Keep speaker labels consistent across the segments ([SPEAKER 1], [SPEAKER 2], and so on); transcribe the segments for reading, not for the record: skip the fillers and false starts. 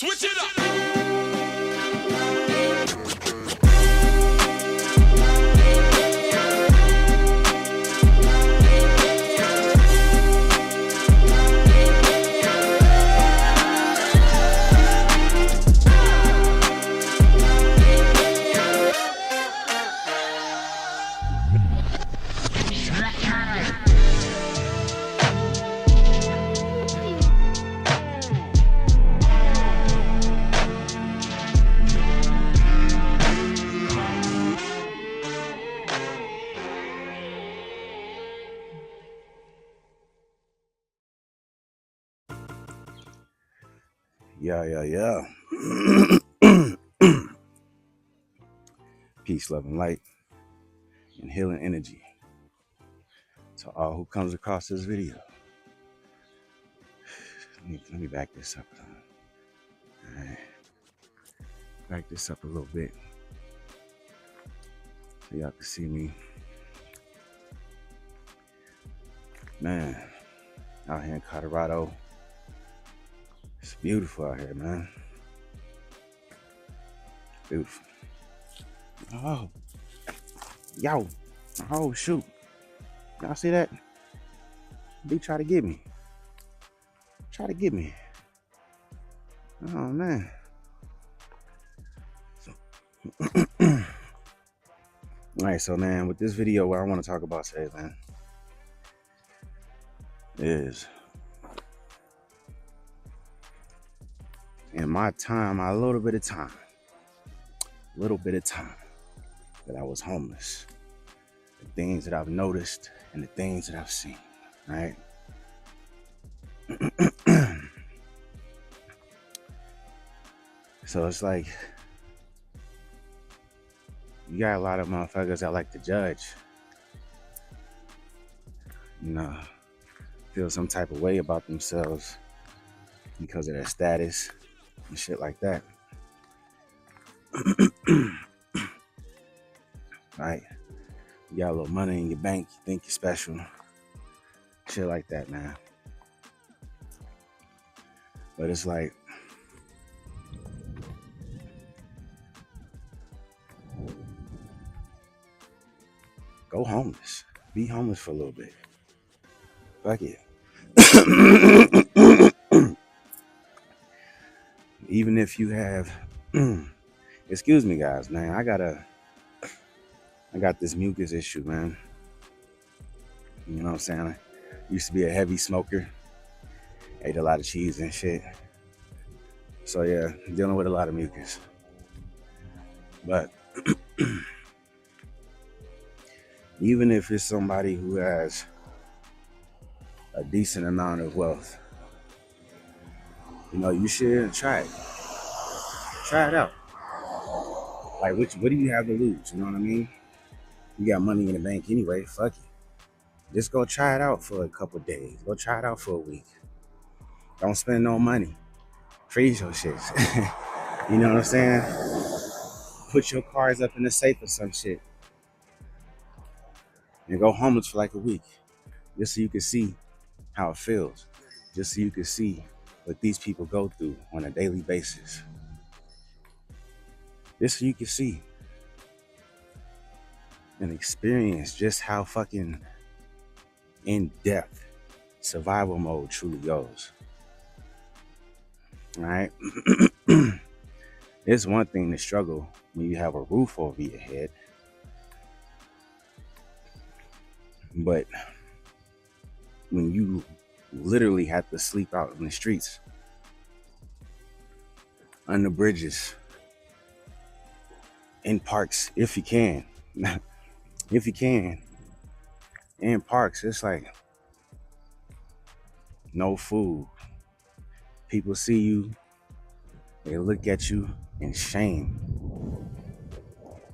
[SPEAKER 1] Switch it up.
[SPEAKER 2] Yeah. Peace, love, and light, and healing energy to all who comes across this video. Let me back this up. All right. Back this up a little bit so y'all can see me. Man, out here in Colorado, it's beautiful out here, man. Beautiful. Oh, yo, oh shoot, y'all see that? They try to get me. Oh man. All right, so man, with this video, what I want to talk about today, man, is in my time, my little bit of time that I was homeless, the things that I've noticed and the things that I've seen, right? So it's like, you got a lot of motherfuckers that like to judge, you know, feel some type of way about themselves because of their status and shit like that. Right? You got a little money in your bank, you think you're special. Shit like that, man. But it's like, go homeless. Be homeless for a little bit. Fuck it. Even if you have, excuse me guys, man, I got this mucus issue, man. You know what I'm saying? I used to be a heavy smoker. Ate a lot of cheese and shit. So yeah, dealing with a lot of mucus. But even if it's somebody who has a decent amount of wealth, you know, you should try it. Try it out. Like, what do you have to lose? You know what I mean? You got money in the bank anyway, fuck it. Just go try it out for a couple days. Go try it out for a week. Don't spend no money. Freeze your shit. You know what I'm saying? Put your cards up in the safe or some shit. And go homeless for like a week. Just so you can see how it feels. Just so you can see what these people go through on a daily basis. Just so you can see and experience just how fucking in-depth survival mode truly goes. Right? It's one thing to struggle when you have a roof over your head, but when you literally have to sleep out in the streets, under bridges, in parks, if you can, in parks, it's like no food. People see you, they look at you in shame.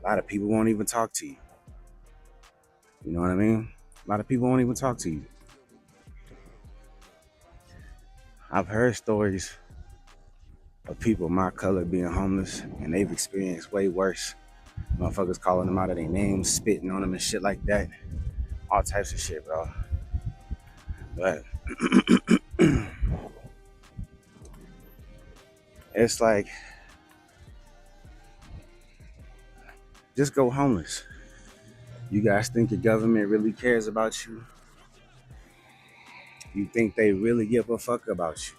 [SPEAKER 2] A lot of people won't even talk to you. You know what I mean? A lot of people won't even talk to you. I've heard stories of people my color being homeless, and they've experienced way worse. Motherfuckers calling them out of their names, spitting on them and shit like that. All types of shit, bro. But It's like, just go homeless. You guys think your government really cares about you? You think they really give a fuck about you?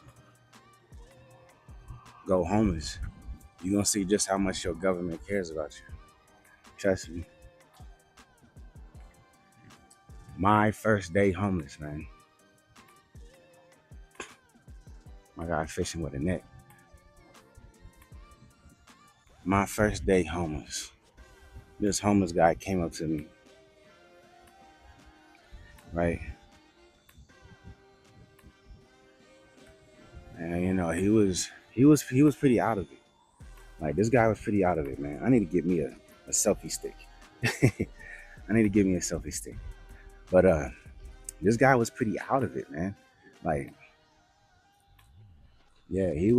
[SPEAKER 2] Go homeless. You're gonna see just how much your government cares about you. Trust me. My first day homeless, man. My guy fishing with a net. My first day homeless. This homeless guy came up to me, right? And he was pretty out of it. Like, this guy was pretty out of it, man. I need to get me a selfie stick. I need to get me a selfie stick. But this guy was pretty out of it, man. Like, yeah, he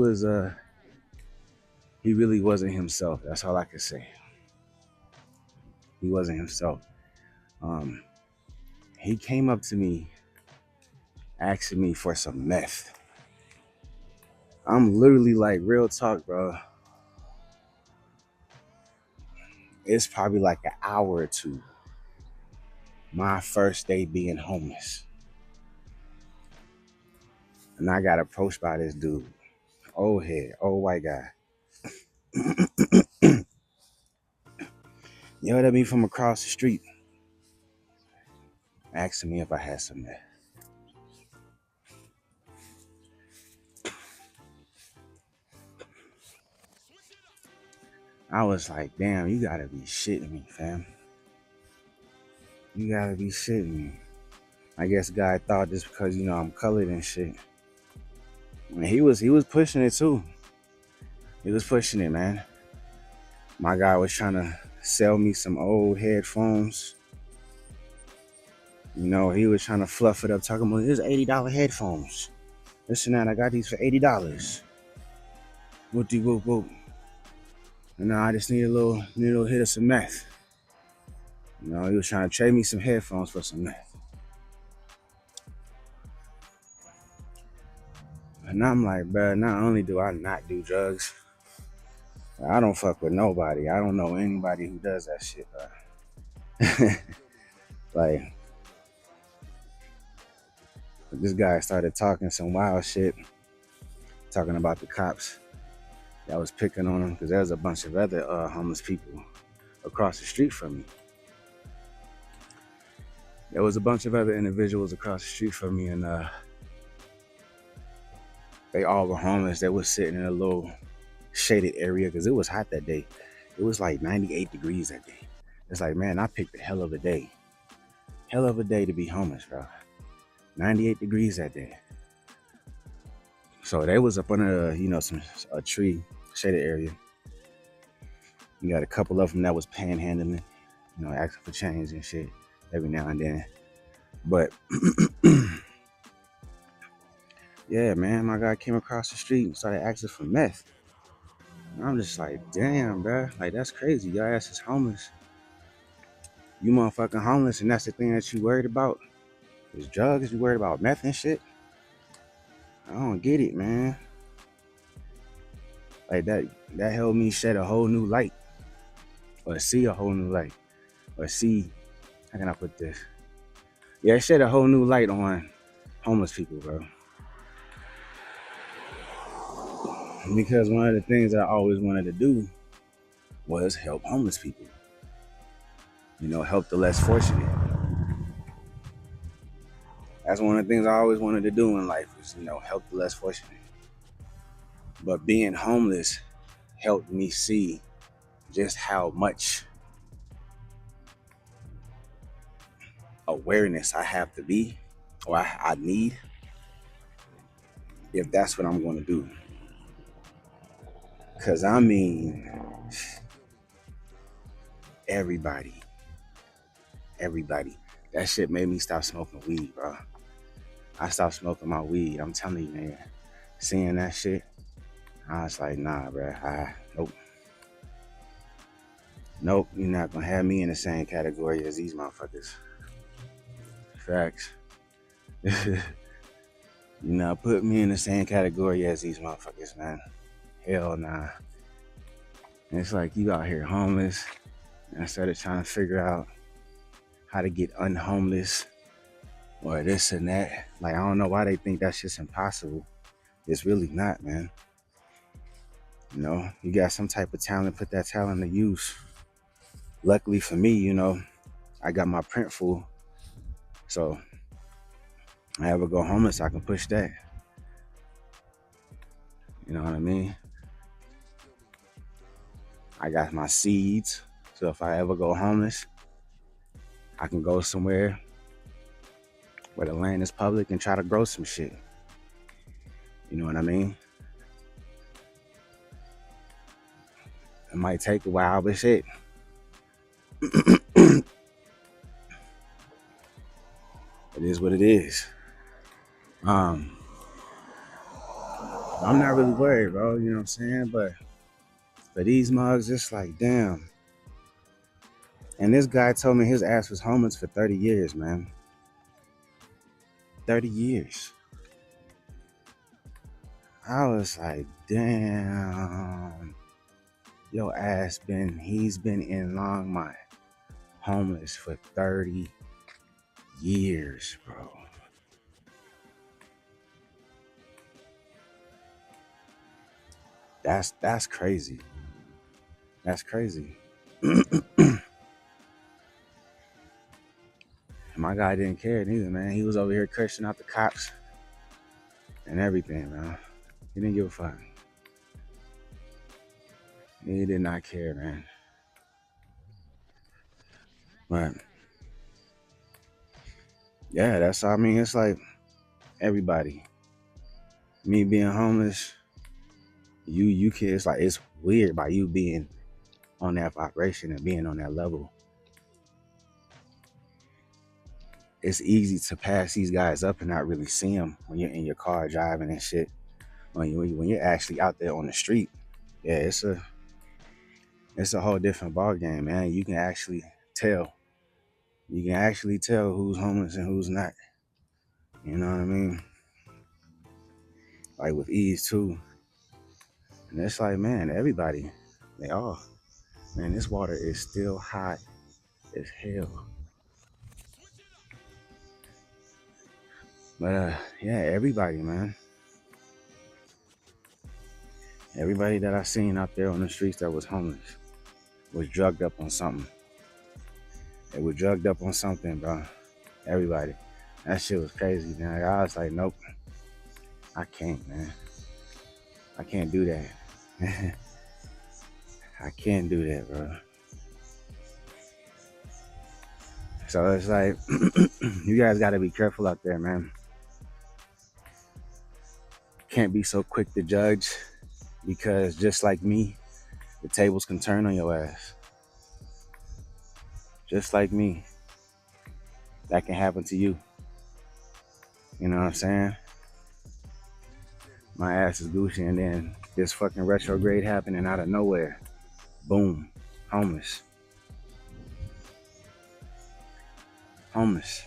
[SPEAKER 2] really wasn't himself. That's all I could say. He wasn't himself. Um, he came up to me asking me for some meth. I'm literally like, real talk, bro. It's probably like an hour or two. My first day being homeless. And I got approached by this dude. Old head, old white guy. Yelled at me from across the street, asking me if I had some meth. I was like, damn, you gotta be shitting me, fam. You gotta be shitting me. I guess guy thought just because, I'm colored and shit. And he was pushing it too. He was pushing it, man. My guy was trying to sell me some old headphones. He was trying to fluff it up, talking about this $80 headphones. This and that, I got these for $80. Whoop-de whoop whoop. And now I just need a little hit of some meth. He was trying to trade me some headphones for some meth. And I'm like, bro, not only do I not do drugs, I don't fuck with nobody. I don't know anybody who does that shit, bro. Like, this guy started talking some wild shit, talking about the cops that was picking on him, because there was a bunch of other homeless people across the street from me. There was a bunch of other individuals across the street from me, and they all were homeless. They was sitting in a little shaded area because it was hot that day. It was like 98 degrees that day. It's like, man, I picked a hell of a day. Hell of a day to be homeless, bro. 98 degrees that day. So they was up under, a tree, shaded area. You got a couple of them that was panhandling, asking for change and shit every now and then. But yeah, man, my guy came across the street and started asking for meth. And I'm just like, damn, bro, like, that's crazy. Your ass is homeless. You motherfucking homeless, and that's the thing that you worried about? Is drugs? You worried about meth and shit? I don't get it, man. Like, that helped me shed a whole new light, or see a whole new light, or see, how can I put this? Yeah, it shed a whole new light on homeless people, bro. Because one of the things I always wanted to do was help homeless people. Help the less fortunate. That's one of the things I always wanted to do in life was, help the less fortunate. But being homeless helped me see just how much awareness I have to be, or I need, if that's what I'm going to do. Because, I mean, everybody, that shit made me stop smoking weed, bro. I stopped smoking my weed. I'm telling you, man. Seeing that shit, I was like, nah, bro. Nope, you're not gonna have me in the same category as these motherfuckers. Facts. You not put me in the same category as these motherfuckers, man. hell nah. And it's like you out here homeless instead of trying to figure out how to get unhomeless or this and that. Like, I don't know why they think that's just impossible. It's really not, man. You know, you got some type of talent, put that talent to use. Luckily for me, you know, I got my print full. So I ever go homeless, I can push that. You know what I mean? I got my seeds. So if I ever go homeless, I can go somewhere where the land is public and try to grow some shit. You know what I mean? It might take a while, but shit. It is what it is. I'm not really worried, bro. You know what I'm saying? But for these mugs, it's like, damn. And this guy told me his ass was homeless for 30 years, man. 30 years. I was like, damn. He's been in Longmont homeless for 30 years, bro. That's crazy. That's crazy. My guy didn't care neither, man. He was over here cursing out the cops and everything, man. He didn't give a fuck. He did not care, man. But yeah, I mean, it's like everybody. Me being homeless, you kids, like, it's weird by you being on that vibration and being on that level. It's easy to pass these guys up and not really see them when you're in your car driving and shit. When you're actually out there on the street, yeah, it's a whole different ball game, man. You can actually tell. You can actually tell who's homeless and who's not. You know what I mean? Like with ease too. And it's like, man, everybody, they all, man, this water is still hot as hell. But yeah, everybody, man. Everybody that I seen out there on the streets that was homeless was drugged up on something. They were drugged up on something, bro. Everybody. That shit was crazy, man. I was like, nope. I can't, man. I can't do that. I can't do that, bro. So it's like, you guys got to be careful out there, man. Can't be so quick to judge, because just like me, the tables can turn on your ass. Just like me, that can happen to you. You know what I'm saying? My ass is Gucci, and then this fucking retrograde happening out of nowhere. Boom. Homeless. Homeless.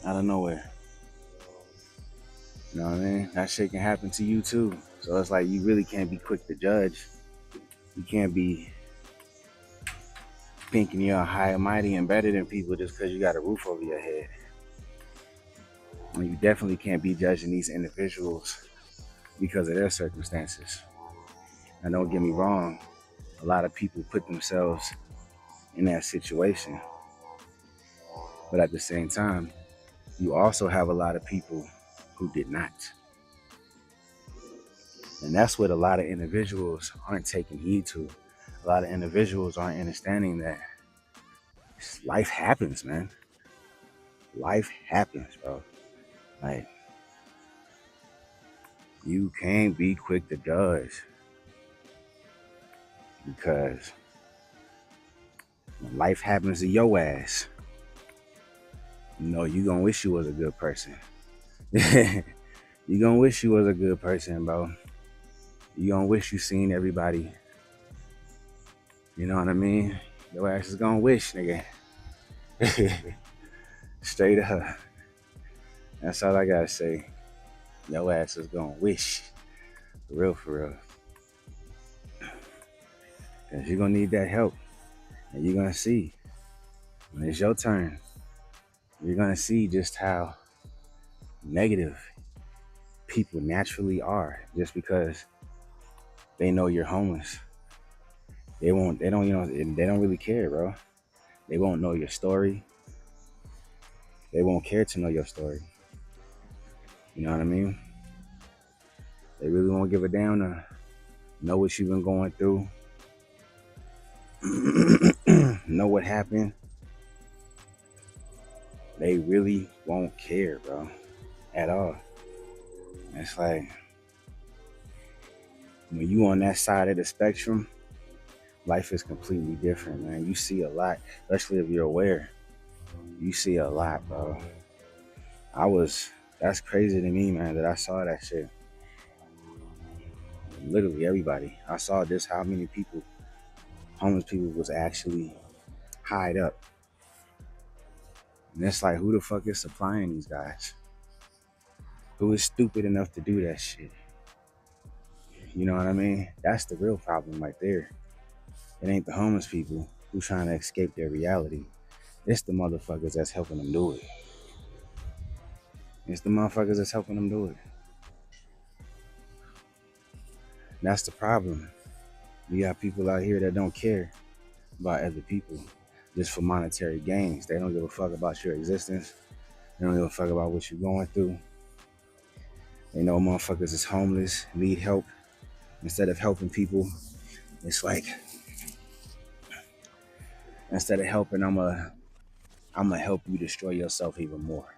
[SPEAKER 2] Out of nowhere. You know what I mean? That shit can happen to you too. So it's like, you really can't be quick to judge. You can't be thinking you're high and mighty and better than people just because you got a roof over your head. And you definitely can't be judging these individuals because of their circumstances. And don't get me wrong, a lot of people put themselves in that situation. But at the same time, you also have a lot of people who did not. And that's what a lot of individuals aren't taking heed to. A lot of individuals aren't understanding that life happens, man. Life happens, bro. Like, you can't be quick to judge, because when life happens to your ass, you know, you gonna wish you was a good person. You gonna wish you was a good person, bro. You gonna wish you seen everybody. You know what I mean? Your ass is gonna wish, nigga. Straight up. That's all I gotta say. Your ass is gonna wish. For real, for real. Because you're going to need that help. And you're going to see when it's your turn, you're going to see just how negative people naturally are just because they know you're homeless. They don't really care, bro. They won't know your story. They won't care to know your story. You know what I mean? They really won't give a damn to know what you've been going through, know what happened. They really won't care, bro, at all. It's like when you on that side of the spectrum, life is completely different, man. You see a lot, especially if you're aware. You see a lot, bro. That's crazy to me, man, that I saw that shit. Literally everybody. I saw just how many people, homeless people, was actually hide up. And it's like, who the fuck is supplying these guys? Who is stupid enough to do that shit? You know what I mean? That's the real problem right there. It ain't the homeless people who trying to escape their reality. It's the motherfuckers that's helping them do it. It's the motherfuckers that's helping them do it. That's the problem. You got people out here that don't care about other people just for monetary gains. They don't give a fuck about your existence. They don't give a fuck about what you're going through. They know motherfuckers is homeless, need help. Instead of helping people, it's like, instead of helping, I'ma help you destroy yourself even more.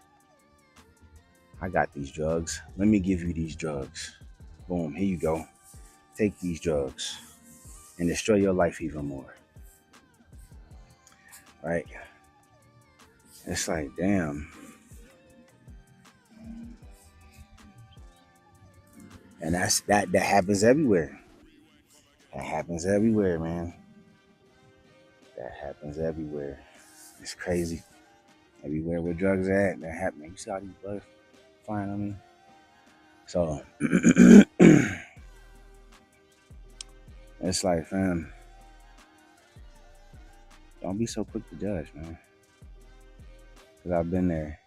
[SPEAKER 2] I got these drugs. Let me give you these drugs. Boom, here you go. Take these drugs and destroy your life even more. Right? It's like, damn. And that happens everywhere. That happens everywhere, man. That happens everywhere. It's crazy. Everywhere where drugs at, that happening. You see all these bugs flying on me? So it's like, fam, don't be so quick to judge, man. Cause I've been there.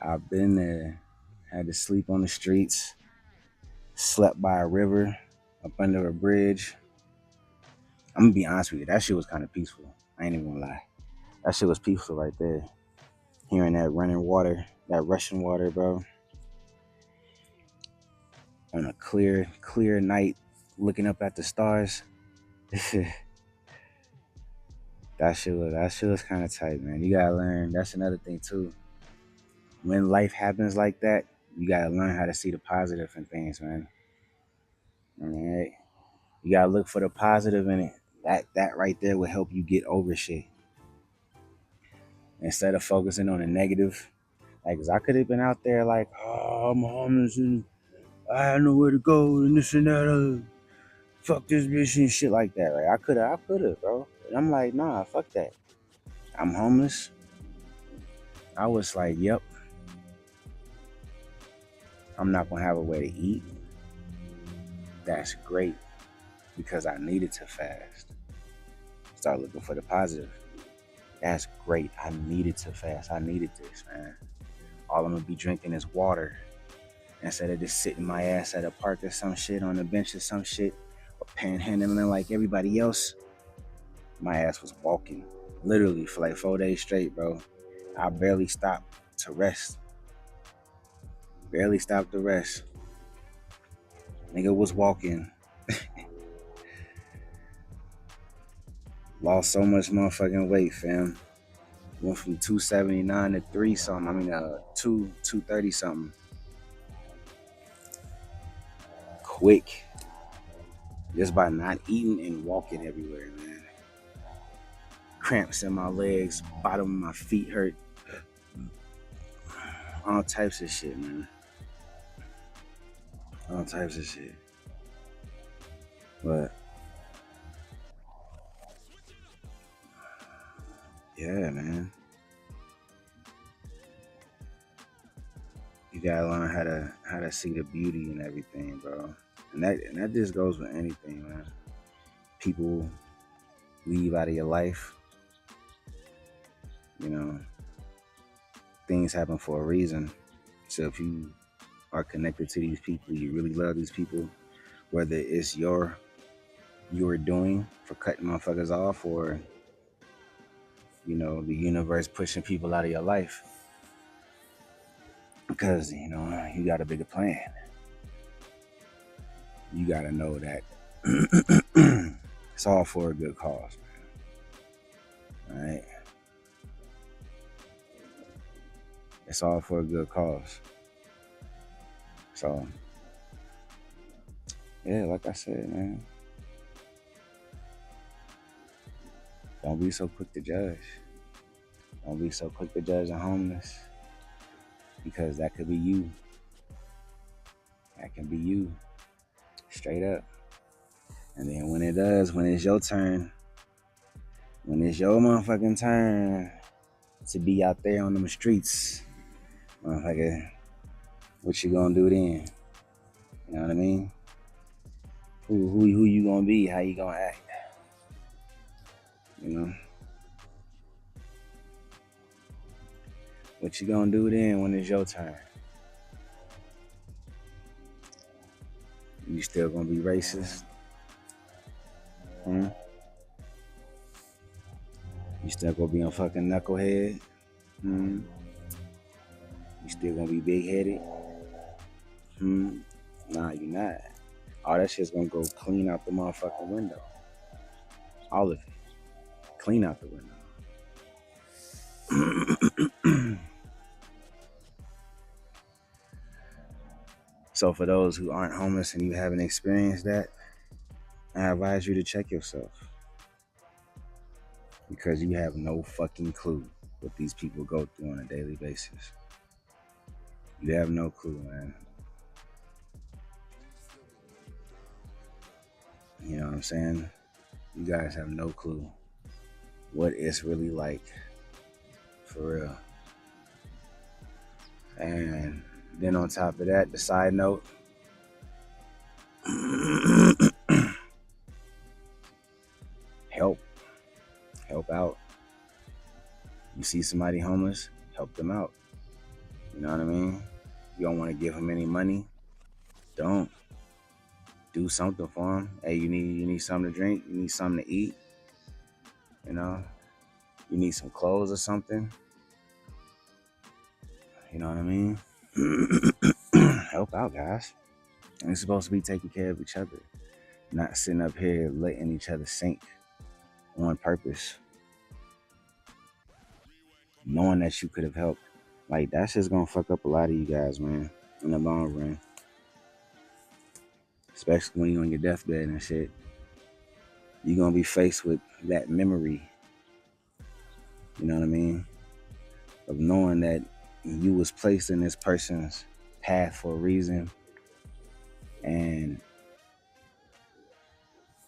[SPEAKER 2] I've been there. Had to sleep on the streets, slept by a river, up under a bridge. I'm gonna be honest with you, that shit was kind of peaceful. I ain't even gonna lie. That shit was peaceful right there. Hearing that running water, that rushing water, bro. On a clear night, looking up at the stars. that shit was kind of tight, man. You gotta learn. That's another thing too. When life happens like that, you gotta learn how to see the positive in things, man. All right. You gotta look for the positive in it. That right there will help you get over shit. Instead of focusing on the negative. Like, 'cause I could have been out there like, oh, I'm homeless and I had nowhere to go and this and that. Fuck this bitch and shit like that, right? I could have, bro. And I'm like, nah, fuck that. I'm homeless. I was like, yep, I'm not gonna have a way to eat. That's great because I needed to fast. Start looking for the positive. That's great. I needed to fast. I needed this, man. All I'm gonna be drinking is water instead of just sitting my ass at a park or some shit on a bench or some shit or panhandling like everybody else. My ass was walking literally for like 4 days straight, bro. I barely stopped to rest. Barely stopped to rest. Nigga was walking. Lost so much motherfucking weight, fam. Went from 279 to 3 something. 230 something. Quick. Just by not eating and walking everywhere, man. Cramps in my legs, bottom of my feet hurt. All types of shit, man. All types of shit. But yeah, man. You gotta learn how to see the beauty in everything, bro. And that just goes with anything, man. people leave out of your life. You know, things happen for a reason. So if you are connected to these people, you really love these people, whether it's your doing for cutting motherfuckers off, or the universe pushing people out of your life because you got a bigger plan. You got to know that it's all for a good cause, man. All right, it's all for a good cause. So yeah, like I said, man, don't be so quick to judge. Don't be so quick to judge the homeless, because that could be you. That can be you, straight up. And then when it's your turn, when it's your motherfucking turn to be out there on them streets, motherfucker, what you gonna do then? You know what I mean? Who you gonna be? How you gonna act? You know? What you gonna do then when it's your turn? You still gonna be racist? Hmm? You still gonna be a fucking knucklehead? Hmm? You still gonna be big headed? Hmm? Nah, you not. All that shit's gonna go clean out the motherfucking window. All of it. Clean out the window. So for those who aren't homeless and you haven't experienced that, I advise you to check yourself, because you have no fucking clue what these people go through on a daily basis. You have no clue, man. You know what I'm saying? You guys have no clue what it's really like, for real. And then on top of that, the side note, help out. You see somebody homeless, help them out. You know what I mean? You don't want to give them any money, don't. Do something for them. Hey, you need something to drink, you need something to eat, you know? You need some clothes or something. You know what I mean? Help out, guys. And we're supposed to be taking care of each other, not sitting up here letting each other sink on purpose, knowing that you could have helped. Like, that's just gonna fuck up a lot of you guys, man, in the long run. Especially when you're on your deathbed and shit. You're gonna be faced with that memory, you know what I mean? Of knowing that you was placed in this person's path for a reason, and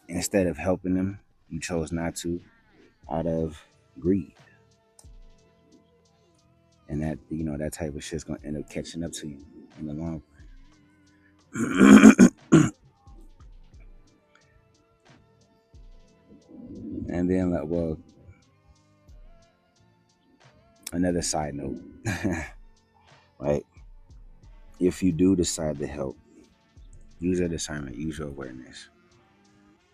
[SPEAKER 2] instead of helping them, you chose not to, out of greed. And that, that type of shit's gonna end up catching up to you in the long run. And then, like, well, another side note, right? If you do decide to help, use your discernment, use your awareness.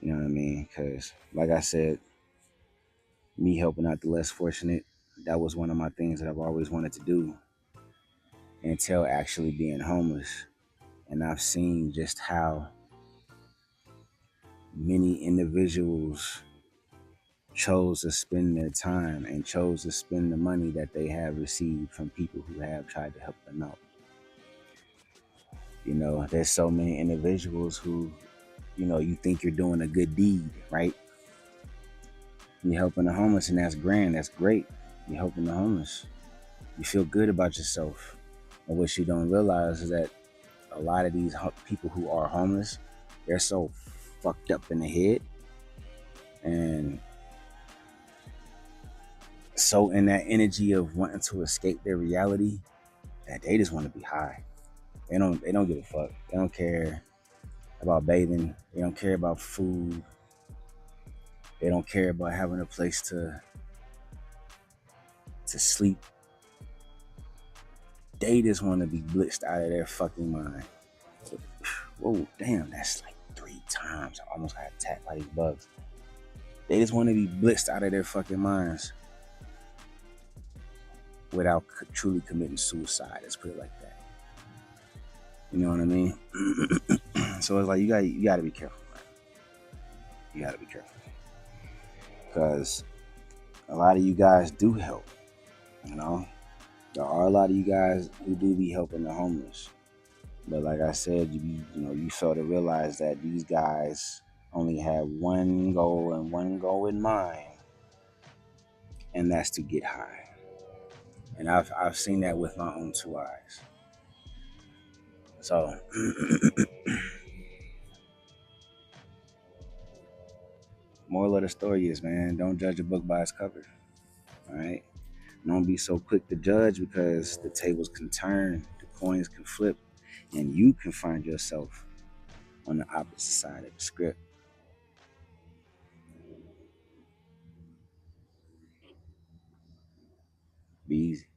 [SPEAKER 2] You know what I mean? Because, like I said, me helping out the less fortunate, that was one of my things that I've always wanted to do until actually being homeless. And I've seen just how many individuals chose to spend their time and chose to spend the money that they have received from people who have tried to help them out. There's so many individuals who, you think you're doing a good deed, right? You're helping the homeless, and that's grand, that's great. You're helping the homeless. You feel good about yourself. And what you don't realize is that a lot of these people who are homeless, they're so fucked up in the head and so in that energy of wanting to escape their reality that they just want to be high. They don't give a fuck. They don't care about bathing. They don't care about food. They don't care about having a place to sleep. They just want to be blitzed out of their fucking mind. Whoa, damn, that's like 3 times. I almost got attacked by these bugs. They just want to be blitzed out of their fucking minds without truly committing suicide. Let's put it like that. You know what I mean? So it's like you got to be careful, man. You got to be careful because a lot of you guys do help. You know, there are a lot of you guys who do be helping the homeless. But like I said, you sort of realize that these guys only have one goal and one goal in mind, and that's to get high. And I've seen that with my own 2 eyes. So moral of the story is, man, don't judge a book by its cover. All right. Don't be so quick to judge because the tables can turn, the coins can flip, and you can find yourself on the opposite side of the script. Be easy.